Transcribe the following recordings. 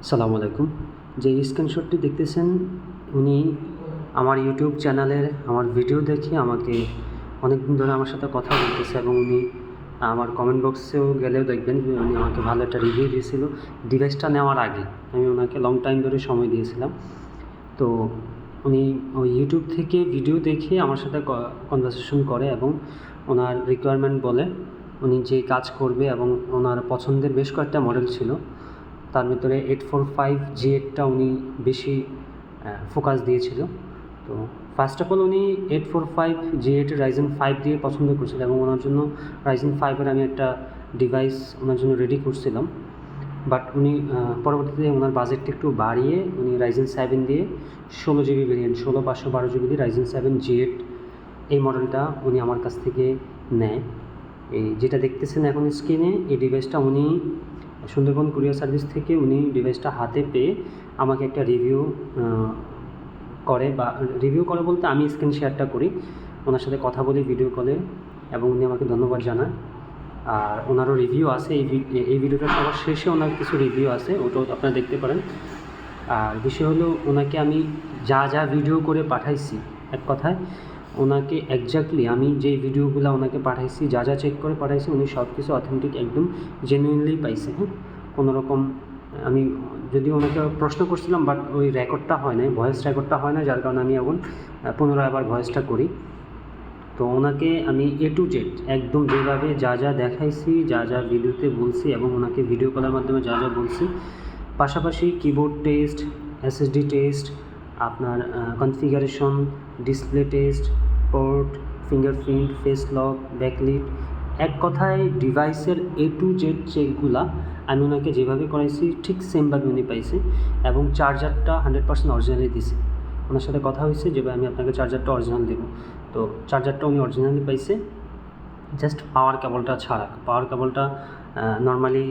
আসসালামু আলাইকুম। যে স্ক্রিনশটটি দেখতেছেন উনি আমার ইউটিউব চ্যানেলের আমার ভিডিও দেখে আমাকে অনেকদিন ধরে আমার সাথে কথা বলতেছে এবং উনি আমার কমেন্ট বক্সেও গেলেও দেখবেন যে উনি আমাকে ভালো একটা রিভিউ দিয়েছিল ডিভাইসটা নেওয়ার আগে। আমি ওনাকে লং টাইম ধরে সময় দিয়েছিলাম। তো উনি ওই ইউটিউব থেকে ভিডিও দেখে আমার সাথে কনভারসেশন করে এবং ওনার রিকোয়ারমেন্ট বলে উনি যে কাজ করবে এবং ওনার পছন্দের বেশ কয়েকটা মডেল ছিল। তার ভিতরে 845 G8টা উনি বেশি ফোকাস দিয়েছিল। তো ফার্স্ট অফ অল উনি 845 G8 Ryzen 5 দিয়ে পছন্দ করছিল এবং ওনার জন্য Ryzen 5-এর আমি একটা ডিভাইস ওনার জন্য রেডি করছিলাম। বাট উনি পরবর্তীতে ওনার বাজেটটা একটু বাড়িয়ে উনি Ryzen 7 দিয়ে 16GB ভেরিয়েন্ট 16512GB দিয়ে Ryzen 7 G8 এই মডেলটা উনি আমার কাছ থেকে নেয়। এই যেটা দেখতেছেন এখন স্ক্রিনে এই ডিভাইসটা উনি সুন্দরবন কুরিয়ার সার্ভিস থেকে উনি ডিভাইসটা হাতে পেয়ে আমাকে একটা রিভিউ করে বলতে আমি স্ক্রিন শেয়ারটা করি, ওনার সাথে কথা বলি ভিডিও কলে এবং উনি আমাকে ধন্যবাদ জানায়। আর ওনারও রিভিউ আছে, এই ভিডিওটা সবার শেষে ওনার কিছু রিভিউ আছে, ওটাও আপনারা দেখতে পারেন। আর বিষয় হলো ওনাকে আমি যা ভিডিও করে পাঠাইছি, এক কথায় ওনাকে এক্স্যাক্টলি আমি যে ভিডিওগুলো ওনাকে পাঠাইছি যা চেক করে পাঠাইছি উনি সব কিছু অথেন্টিক একদম জেনুইনলি পাইছে। কোনোরকম আমি যদিও ওনাকে প্রশ্ন করছিলাম বাট ওই রেকর্ডটা হয় না, ভয়েস রেকর্ডটা হয় না, যার কারণে আমি এখন পুনরায় আবার ভয়েসটা করি। তো ওনাকে আমি A to Z একদম যেভাবে যা দেখাইছি যা ভিডিওতে বলছি এবং ওনাকে ভিডিও কলের মাধ্যমে যা বলছি, পাশাপাশি কিবোর্ড টেস্ট, SSD টেস্ট, আপনার configuration, display test, port, fingerprint, face lock, backlit, এক কথায় ডিভাইসের A to Z চেকগুলা আমি ওনাকে যেভাবে করাইছি ঠিক সেমভাবে উনি পাইছে এবং চার্জারটা 100% অরিজিনালি দিছি। ওনার সাথে কথা হয়েছে যেভাবে আমি আপনাকে চার্জারটা অরিজিনাল দেবো, তো চার্জারটা উনি অরিজিনালি পাইছে, জাস্ট পাওয়ার কেবলটা ছাড়া। পাওয়ার কেবলটা নর্মালি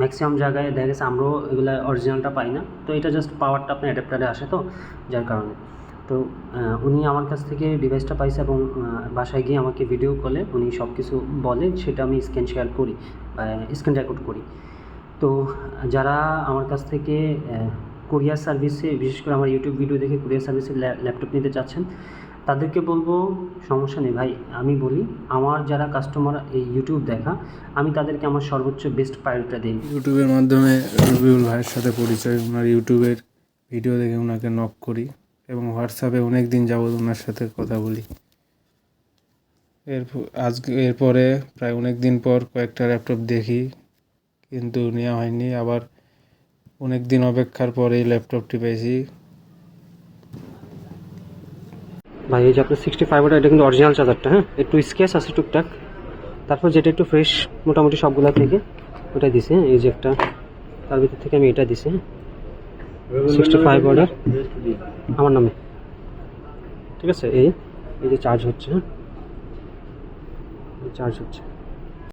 ম্যাক্সিমাম জায়গায় দেখা গেছে আমরাও এগুলো অরিজিনালটা পাই না, তো এটা জাস্ট পাওয়ারটা আপনার অ্যাডাপ্টারে আসে, তো যার কারণে তো উনি আমার কাছ থেকে ডিভাইসটা পাইছে এবং বাসায় গিয়ে আমাকে ভিডিও কলে উনি সব কিছু বলে, সেটা আমি স্ক্রিন শেয়ার করি বা স্ক্রিন রেকর্ড করি। তো যারা আমার কাছ থেকে কুরিয়ার সার্ভিসে, বিশেষ করে আমার ইউটিউব ভিডিও দেখে কুরিয়ার সার্ভিসে ল্যাপটপ নিতে চাচ্ছেন, তাদেরকে বলবো সমস্যা নেই ভাই। আমি বলি আমার যারা কাস্টমার এই ইউটিউব দেখা, আমি তাদেরকে আমার সর্বোচ্চ বেস্ট প্রায়োরিটিটা দিই। ইউটিউবের মাধ্যমে রবিউল ভাইয়ের সাথে পরিচয়, ওনার ইউটিউবের ভিডিও দেখে ওনাকে নক করি এবং হোয়াটসঅ্যাপে অনেক দিন যাবত ওনার সাথে কথা বলি। এরপরে প্রায় অনেক দিন পর কয়েকটা ল্যাপটপ দেখি কিন্তু নেওয়া হয়নি, আবার অনেক দিন অপেক্ষার পরে এই ল্যাপটপটি পেয়েছি। ভাই এই যে আপনার 65 এটা কিন্তু অরিজিনাল চার্জারটা, হ্যাঁ, একটু স্কেচ আছে টুকটাক, তারপর যেটা একটু ফ্রেশ মোটামুটি সবগুলা থেকে ওটাই দিছে। এই যে একটা তার ভিতর থেকে আমি এটা দিছি 65 অর্ডার আমার নামে, ঠিক আছে। এই যে চার্জ হচ্ছে, হ্যাঁ চার্জ হচ্ছে।